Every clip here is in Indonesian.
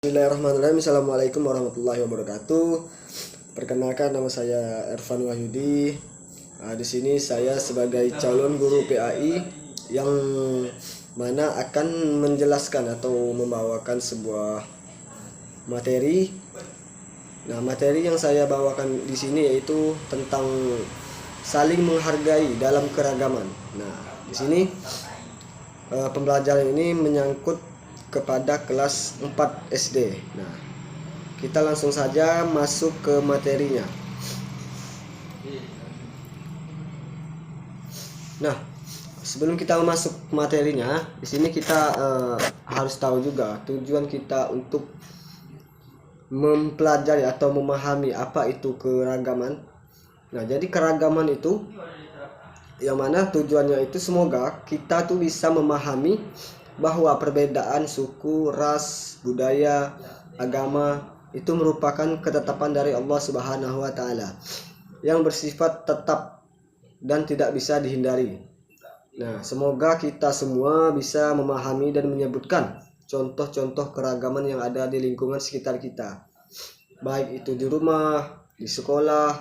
Bismillahirrahmanirrahim. Assalamualaikum warahmatullahi wabarakatuh. Perkenalkan, nama saya Ervan Wahyudi. Di sini saya sebagai calon guru PAI yang mana akan menjelaskan atau membawakan sebuah materi. Nah, materi yang saya bawakan di sini yaitu tentang saling menghargai dalam keragaman. Nah, di sini pembelajaran ini menyangkut kepada kelas 4 SD. Nah, kita langsung saja masuk ke materinya. Nah, sebelum kita masuk materinya, di sini kita harus tahu juga tujuan kita untuk mempelajari atau memahami apa itu keragaman. Nah, jadi keragaman itu yang mana tujuannya itu semoga kita tuh bisa memahami bahwa perbedaan suku, ras, budaya, agama itu merupakan ketetapan dari Allah Subhanahu wa taala yang bersifat tetap dan tidak bisa dihindari. Nah, semoga kita semua bisa memahami dan menyebutkan contoh-contoh keragaman yang ada di lingkungan sekitar kita. Baik itu di rumah, di sekolah,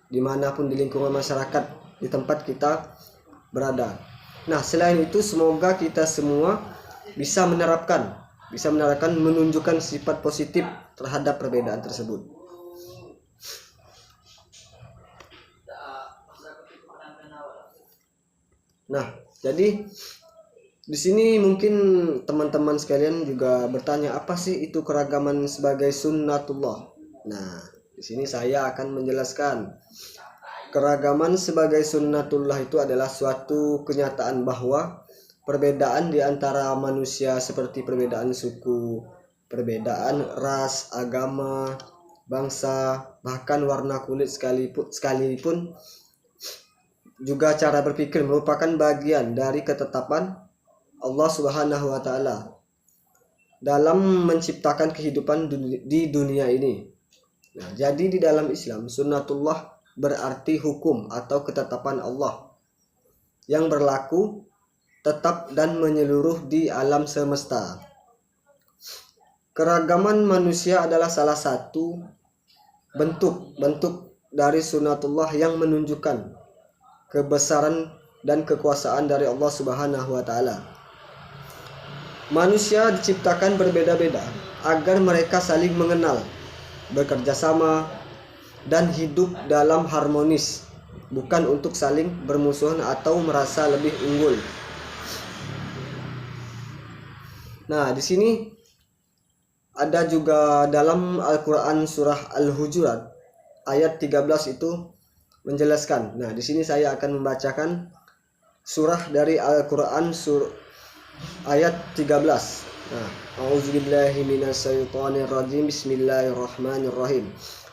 dimanapun di lingkungan masyarakat, di tempat kita berada. Nah, selain itu semoga kita semua bisa menerapkan menunjukkan sifat positif terhadap perbedaan tersebut. Nah, jadi di sini mungkin teman-teman sekalian juga bertanya, apa sih itu keragaman sebagai sunnatullah? Nah, di sini saya akan menjelaskan. Keragaman sebagai sunnatullah itu adalah suatu kenyataan bahwa perbedaan di antara manusia seperti perbedaan suku, perbedaan ras, agama, bangsa, bahkan warna kulit sekalipun juga cara berpikir merupakan bagian dari ketetapan Allah Subhanahu wa taala dalam menciptakan kehidupan di dunia ini. Nah, jadi di dalam Islam sunnatullah berarti hukum atau ketetapan Allah yang berlaku tetap dan menyeluruh di alam semesta. Keragaman manusia adalah salah satu bentuk dari sunnatullah yang menunjukkan kebesaran dan kekuasaan dari Allah Subhanahu wa taala. Manusia diciptakan berbeda-beda agar mereka saling mengenal, bekerja sama, dan hidup dalam harmonis, bukan untuk saling bermusuhan atau merasa lebih unggul. Nah, di sini ada juga dalam Al-Qur'an surah Al-Hujurat ayat 13 itu menjelaskan. Nah, di sini saya akan membacakan surah dari Al-Qur'an ayat 13. Nah, a'udzubillahi minasyaitonirrajim. Bismillahirrahmanirrahim.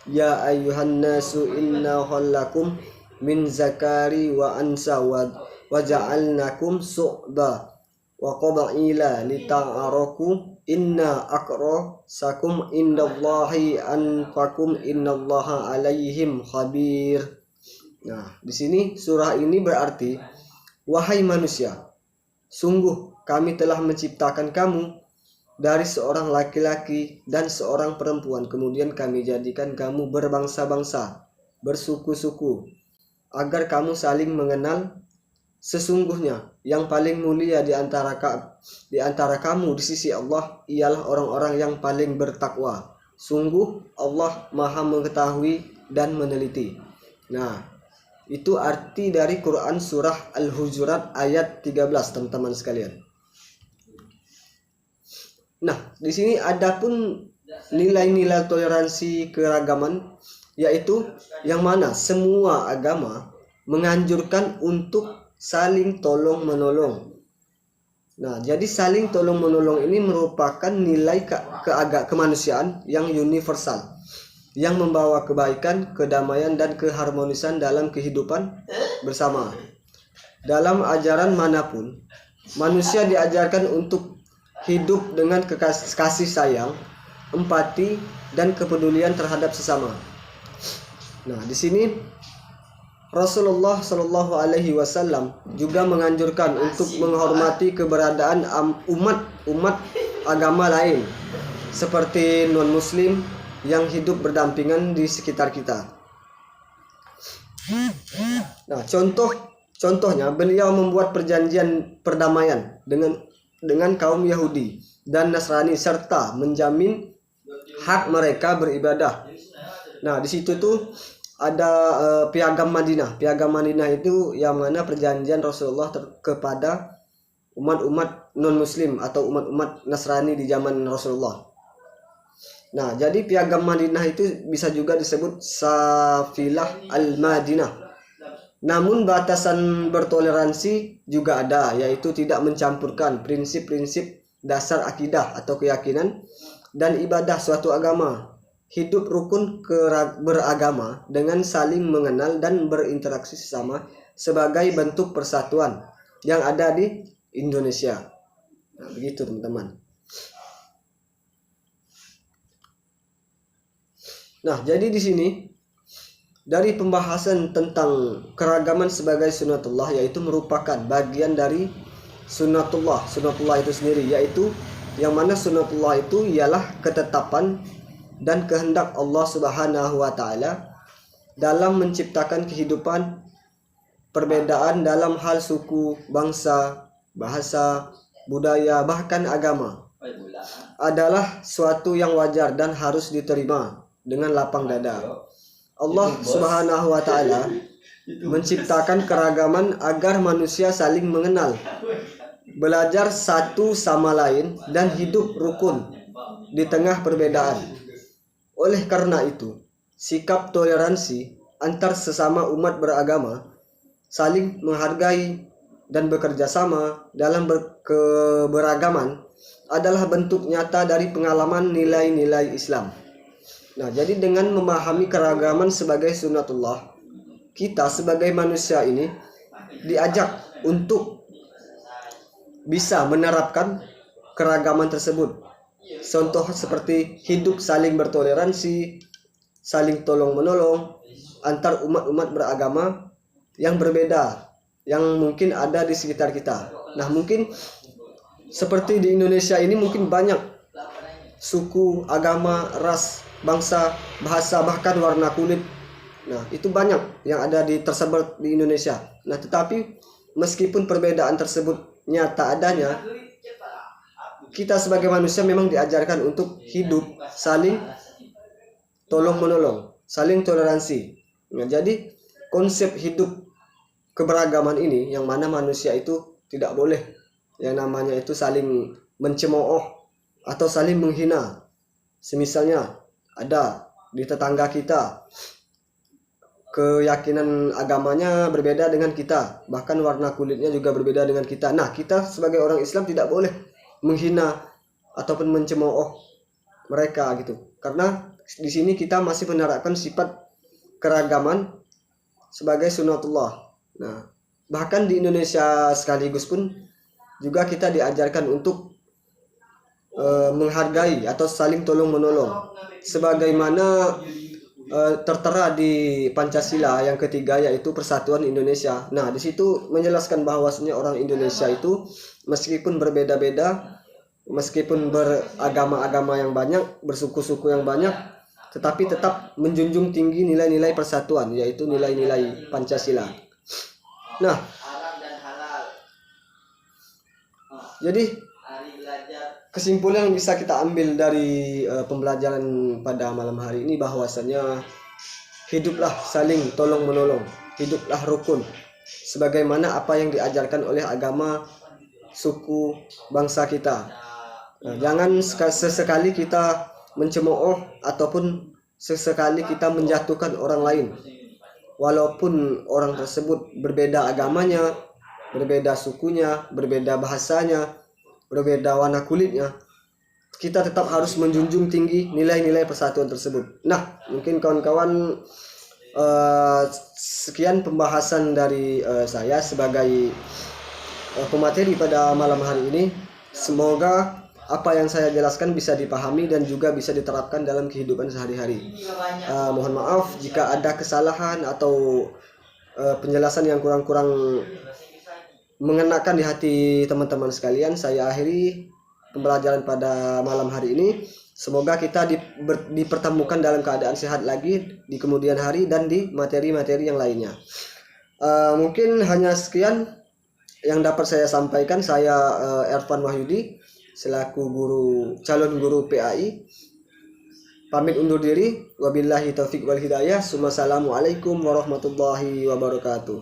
Ya ayyuhan nasu inna khalaqakum min zakari wa ansa wa ja'alnakum su'ba wa qaba'ila lita'araku inna akrasakum indallahi anfakum innallaha alaihim khabir. Nah, di sini surah ini berarti, wahai manusia, sungguh kami telah menciptakan kamu dari seorang laki-laki dan seorang perempuan, kemudian kami jadikan kamu berbangsa-bangsa, bersuku-suku, agar kamu saling mengenal. Sesungguhnya yang paling mulia di antara kamu di sisi Allah ialah orang-orang yang paling bertakwa. Sungguh Allah Maha mengetahui dan meneliti. Nah, itu arti dari Quran surah Al-Hujurat ayat 13, teman-teman sekalian. Nah, di sini ada pun nilai-nilai toleransi keragaman, yaitu yang mana semua agama menganjurkan untuk saling tolong-menolong. Nah, jadi saling tolong-menolong ini merupakan nilai kemanusiaan yang universal, yang membawa kebaikan, kedamaian, dan keharmonisan dalam kehidupan bersama. Dalam ajaran manapun, manusia diajarkan untuk hidup dengan kasih sayang, empati, dan kepedulian terhadap sesama. Nah, di sini Rasulullah Shallallahu Alaihi Wasallam juga menganjurkan untuk menghormati keberadaan umat agama lain, seperti non-muslim yang hidup berdampingan di sekitar kita. Nah, contohnya beliau membuat perjanjian perdamaian dengan kaum Yahudi dan Nasrani serta menjamin hak mereka beribadah. Nah, di situ tuh ada Piagam Madinah. Piagam Madinah itu yang mana perjanjian Rasulullah kepada umat-umat non-muslim atau umat-umat Nasrani di zaman Rasulullah. Nah, jadi Piagam Madinah itu bisa juga disebut Safilah Al-Madinah. Namun batasan bertoleransi juga ada, yaitu tidak mencampurkan prinsip-prinsip dasar akidah atau keyakinan dan ibadah suatu agama. Hidup rukun beragama dengan saling mengenal dan berinteraksi sesama sebagai bentuk persatuan yang ada di Indonesia. Nah, begitu teman-teman. Nah, jadi di sini dari pembahasan tentang keragaman sebagai sunnatullah, yaitu merupakan bagian dari sunnatullah. Sunnatullah itu sendiri, yaitu yang mana sunnatullah itu ialah ketetapan dan kehendak Allah Subhanahu wa taala dalam menciptakan kehidupan. Perbedaan dalam hal suku, bangsa, bahasa, budaya, bahkan agama adalah suatu yang wajar dan harus diterima dengan lapang dada. Allah Subhanahu wa taala menciptakan keragaman agar manusia saling mengenal, belajar satu sama lain dan hidup rukun di tengah perbedaan. Oleh karena itu, sikap toleransi antar sesama umat beragama, saling menghargai dan bekerja sama dalam keberagaman adalah bentuk nyata dari pengalaman nilai-nilai Islam. Nah, jadi dengan memahami keragaman sebagai sunnatullah, kita sebagai manusia ini diajak untuk bisa menerapkan keragaman tersebut. Contoh seperti hidup saling bertoleransi, saling tolong-menolong antar umat-umat beragama yang berbeda, yang mungkin ada di sekitar kita. Nah, mungkin seperti di Indonesia ini mungkin banyak suku, agama, ras, bangsa, bahasa, bahkan warna kulit. Nah, itu banyak yang ada tersebar di Indonesia. Nah, tetapi meskipun perbedaan tersebut nyata adanya, kita sebagai manusia memang diajarkan untuk hidup saling tolong-menolong, saling toleransi. Nah, jadi konsep hidup keberagaman ini yang mana manusia itu tidak boleh yang namanya itu saling mencemooh atau saling menghina. Semisalnya ada di tetangga kita keyakinan agamanya berbeda dengan kita, bahkan warna kulitnya juga berbeda dengan kita. Nah, kita sebagai orang Islam tidak boleh menghina ataupun mencemooh mereka gitu. Karena di sini kita masih menerapkan sifat keragaman sebagai sunnatullah. Nah, bahkan di Indonesia sekaligus pun juga kita diajarkan untuk menghargai atau saling tolong-menolong sebagaimana tertera di Pancasila yang ketiga, yaitu Persatuan Indonesia. Nah, di situ menjelaskan bahwasanya orang Indonesia itu meskipun berbeda-beda, meskipun beragama-agama yang banyak, bersuku-suku yang banyak, tetapi tetap menjunjung tinggi nilai-nilai persatuan, yaitu nilai-nilai Pancasila. Nah, jadi kesimpulan yang bisa kita ambil dari pembelajaran pada malam hari ini bahwasanya hiduplah saling tolong-menolong, hiduplah rukun sebagaimana apa yang diajarkan oleh agama, suku, bangsa kita. Nah, jangan sesekali kita mencemooh ataupun sesekali kita menjatuhkan orang lain. Walaupun orang tersebut berbeda agamanya, berbeda sukunya, berbeda bahasanya, berbeda warna kulitnya, kita tetap harus menjunjung tinggi nilai-nilai persatuan tersebut. Nah, mungkin kawan-kawan sekian pembahasan dari saya sebagai pemateri pada malam hari ini. Semoga apa yang saya jelaskan bisa dipahami dan juga bisa diterapkan dalam kehidupan sehari-hari. Mohon maaf jika ada kesalahan atau penjelasan yang kurang-kurang mengenakan di hati teman-teman sekalian. Saya akhiri pembelajaran pada malam hari ini. Semoga kita dipertemukan dalam keadaan sehat lagi di kemudian hari dan di materi-materi yang lainnya. Mungkin hanya sekian yang dapat saya sampaikan. Saya Ervan Wahyudi selaku calon guru PAI. Pamit undur diri. Wabillahi taufik wal hidayah. Assalamualaikum warahmatullahi wabarakatuh.